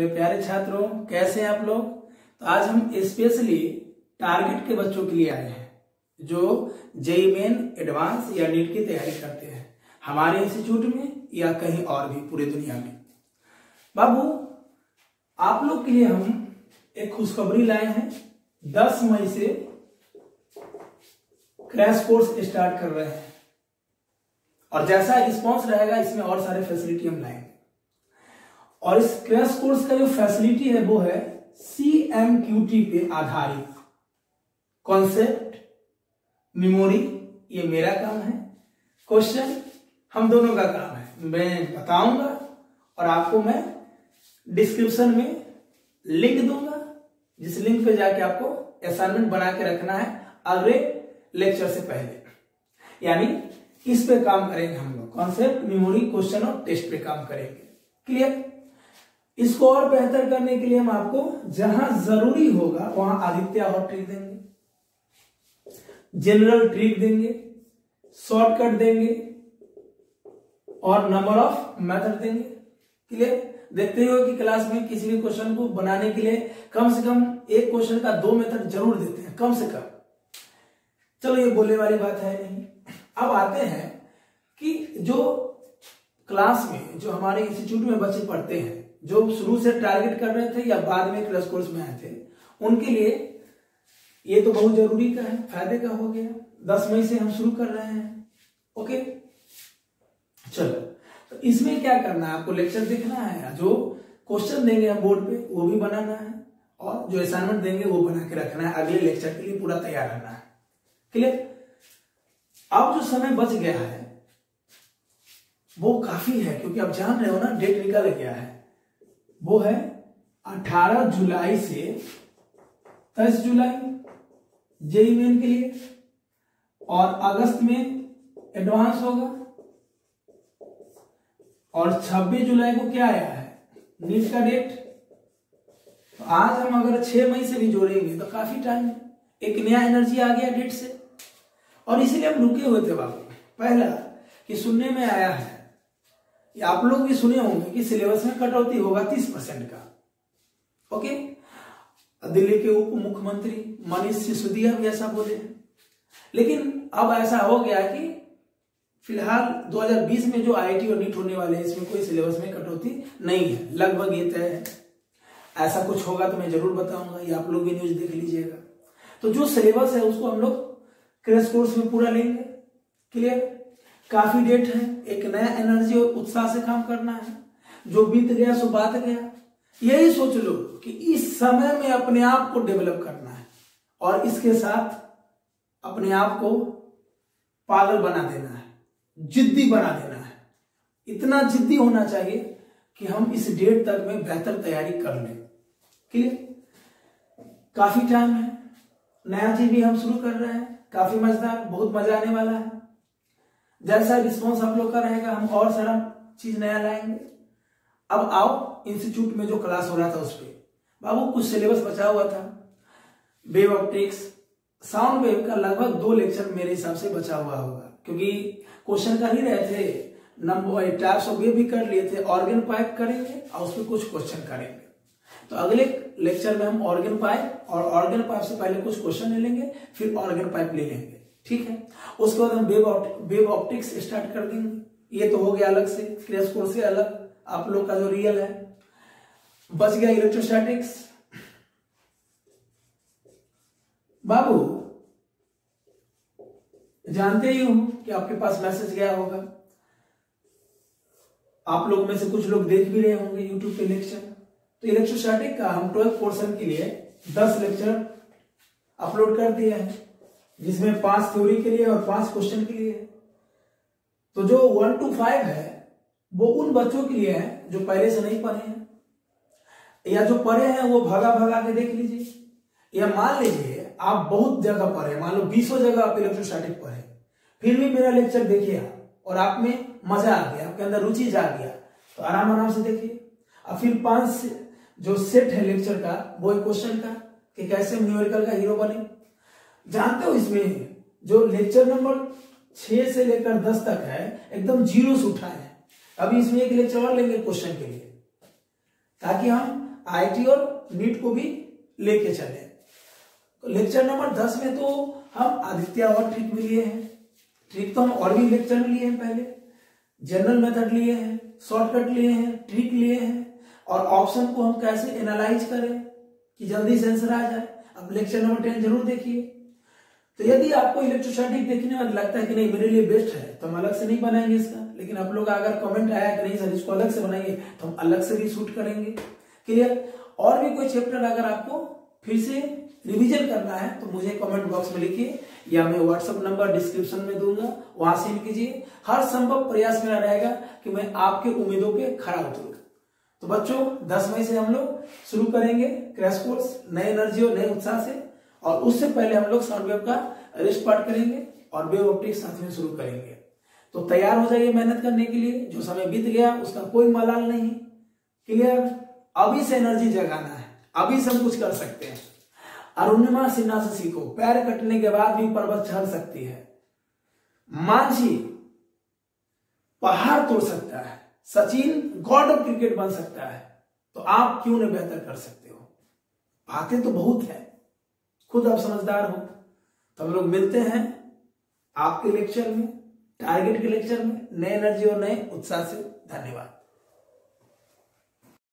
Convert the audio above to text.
प्यारे छात्रों, कैसे हैं आप लोग। तो आज हम स्पेशली टारगेट के बच्चों के लिए आए हैं जो जेईई मेन एडवांस या नीट की तैयारी करते हैं हमारे इंस्टीट्यूट में या कहीं और भी पूरे दुनिया में। बाबू, आप लोग के लिए हम एक खुशखबरी लाए हैं। 10 मई से क्रैश कोर्स स्टार्ट कर रहे हैं और जैसा रिस्पॉन्स रहेगा इसमें और सारे फैसिलिटी हम लाएंगे। और इस क्रैश कोर्स का जो फैसिलिटी है वो है CMQT पे आधारित। कॉन्सेप्ट, मेमोरी ये मेरा काम है, क्वेश्चन हम दोनों का काम है। मैं बताऊंगा और आपको मैं डिस्क्रिप्शन में लिंक दूंगा, जिस लिंक पे जाके आपको असाइनमेंट बना के रखना है अगले लेक्चर से पहले। यानी इस पे काम करेंगे हम लोग, कॉन्सेप्ट, मेमोरी, क्वेश्चन और टेस्ट पे काम करेंगे। क्लियर। इसको और बेहतर करने के लिए हम आपको जहां जरूरी होगा वहां आदित्य और ट्रिक देंगे, जनरल ट्रिक देंगे, शॉर्टकट देंगे और नंबर ऑफ मेथड देंगे। क्लियर। देखते हो कि क्लास में किसी भी क्वेश्चन को बनाने के लिए कम से कम एक क्वेश्चन का 2 मेथड जरूर देते हैं, कम से कम। चलो ये बोलने वाली बात है नहीं। अब आते हैं कि जो क्लास में जो हमारे इंस्टीट्यूट में बच्चे पढ़ते हैं, जो शुरू से टारगेट कर रहे थे या बाद में क्रैश कोर्स में आए थे, उनके लिए ये तो बहुत जरूरी का है, फायदे का हो गया। 10 मई से हम शुरू कर रहे हैं। ओके, चलो। तो इसमें क्या करना है, आपको लेक्चर देखना है, जो क्वेश्चन देंगे हम बोर्ड पे वो भी बनाना है और जो असाइनमेंट देंगे वो बना के रखना है। अगले लेक्चर के लिए पूरा तैयार रहना है। क्लियर। अब जो समय बच गया है वो काफी है, क्योंकि आप जान रहे हो ना डेट निकल गया है। वो है 18 जुलाई से 23 जुलाई जेईई मेन के लिए, और अगस्त में एडवांस होगा, और 26 जुलाई को क्या आया है, नीट का डेट। तो आज हम अगर 6 मई से भी जोड़ेंगे तो काफी टाइम है, एक नया एनर्जी आ गया डेट से। और इसीलिए हम रुके हुए थे बाबू। पहला कि सुनने में आया है, या आप लोग भी सुने होंगे कि सिलेबस में कटौती होगा 30% का। ओके। दिल्ली के उप मुख्यमंत्री मनीष सिसोदिया भी ऐसा बोले, लेकिन अब ऐसा हो गया कि फिलहाल 2020 में जो IIT और नीट होने वाले हैं इसमें कोई सिलेबस में कटौती नहीं है, लगभग ये तय है। ऐसा कुछ होगा तो मैं जरूर बताऊंगा, ये आप लोग भी न्यूज देख लीजिएगा। तो जो सिलेबस है उसको हम लोग क्रैश कोर्स में पूरा लेंगे। क्लियर। काफी डेट है, एक नया एनर्जी और उत्साह से काम करना है। जो बीत गया सो बात गया। यही सोच लो कि इस समय में अपने आप को डेवलप करना है और इसके साथ अपने आप को पागल बना देना है, जिद्दी बना देना है। इतना जिद्दी होना चाहिए कि हम इस डेट तक में बेहतर तैयारी कर लें। क्लियर। काफी टाइम है, नया चीज भी हम शुरू कर रहे हैं, काफी मजेदार, बहुत मजा आने वाला है। जैसा रिस्पॉन्स आप लोग का रहेगा हम और सारा चीज नया लाएंगे। अब आओ इंस्टीट्यूट में जो क्लास हो रहा था उस पर बाबू कुछ सिलेबस बचा हुआ था। वेव ऑप्टिक्स, साउंड वेव का लगभग 2 लेक्चर मेरे हिसाब से बचा हुआ होगा, क्योंकि क्वेश्चन कर ही रहे थे। नंबर टाइप्स ऑफ वेव भी कर लिए थे, ऑर्गन पाइप करेंगे और उस पर कुछ क्वेश्चन करेंगे। तो अगले लेक्चर में हम ऑर्गन पाइप और ऑर्गन पाइप से पहले कुछ क्वेश्चन ले लेंगे, फिर ऑर्गन पाइप ले लेंगे। ठीक है। उसके बाद हम वेव ऑप्टिक्स स्टार्ट कर देंगे। ये तो हो गया अलग से, क्रैश कोर्स से अलग आप लोग का जो रियल है। बच गया इलेक्ट्रोस्टैटिक्स। बाबू जानते ही हो कि आपके पास मैसेज गया होगा, आप लोग में से कुछ लोग देख भी रहे होंगे यूट्यूब पे लेक्चर। तो इलेक्ट्रोस्टैटिक का हम 12th पोर्शन के लिए 10 लेक्चर अपलोड कर दिए हैं, जिसमें 5 थ्योरी के लिए और 5 क्वेश्चन के लिए। तो जो 1 to 5 है वो उन बच्चों के लिए है जो पहले से नहीं पढ़े हैं, या जो पढ़े हैं वो भगा भगा के देख लीजिए। या मान लीजिए आप बहुत जगह पढ़े, मान लो 20 जगह आप इलेक्ट्रोस्टैटिक पढ़े, फिर भी मेरा लेक्चर देखिए और आप में मजा आ गया, आपके अंदर रुचि जाग गया, तो आराम आराम से देखिए। और फिर 5 जो सेट है लेक्चर का वो क्वेश्चन का कि कैसे न्यूमेरिकल का हीरो बने। जानते हो इसमें जो लेक्चर नंबर 6 से लेकर 10 तक है एकदम 0 से उठाए हैं। अभी इसमें एक लेक्चर और लेंगे क्वेश्चन के लिए, ताकि हम IIT और नीट को भी लेके चले। लेक्चर नंबर 10 में तो हम आदित्य और ट्रिक भी लिए हैं। ट्रिक तो हम और भी लेक्चर में लिए हैं, पहले जनरल मेथड लिए हैं, शॉर्टकट लिए हैं, ट्रिक लिए हैं, और ऑप्शन को हम कैसे एनालाइज करें कि जल्दी से आंसर आ जाए। अब लेक्चर नंबर 10 जरूर देखिए। तो यदि आपको इलेक्ट्रोस्टैटिक देखने में लगता है कि नहीं मेरे लिए बेस्ट है, तो हम अलग से नहीं बनाएंगे इसका, लेकिन आप लोग अगर कमेंट आया कि नहीं सर इसको अलग से बनाएंगे, तो हम अलग से भी शूट करेंगे। क्लियर? और भी कोई चैप्टर अगर आपको फिर से रिवीजन करना है तो मुझे कमेंट बॉक्स में लिखिए, या मैं व्हाट्सएप नंबर डिस्क्रिप्शन में दूंगा, वहां से कीजिए। हर संभव प्रयास मेरा रहेगा कि मैं आपके उम्मीदों पे खरा उतरूं। तो बच्चों 10 मई से हम लोग शुरू करेंगे क्रैश कोर्स नए एनर्जी और नए उत्साह से, और उससे पहले हम लोग साउंड वेव का रिस्ट पार्ट करेंगे और वेव ऑप्टिक्स साथ में शुरू करेंगे। तो तैयार हो जाइए मेहनत करने के लिए। जो समय बीत गया उसका कोई मलाल नहीं। क्लियर? अभी से एनर्जी जगाना है, अभी से हम कुछ कर सकते हैं। अरुणिमा सिन्हा से सीखो, पैर कटने के बाद भी पर्वत चढ़ सकती है। मांझी पहाड़ तोड़ सकता है। सचिन गॉड ऑफ क्रिकेट बन सकता है। तो आप क्यों नहीं बेहतर कर सकते हो? बातें तो बहुत है, खुद आप समझदार हो। तो हम लोग मिलते हैं आपके लेक्चर में, टारगेट के लेक्चर में, नए एनर्जी और नए उत्साह से। धन्यवाद।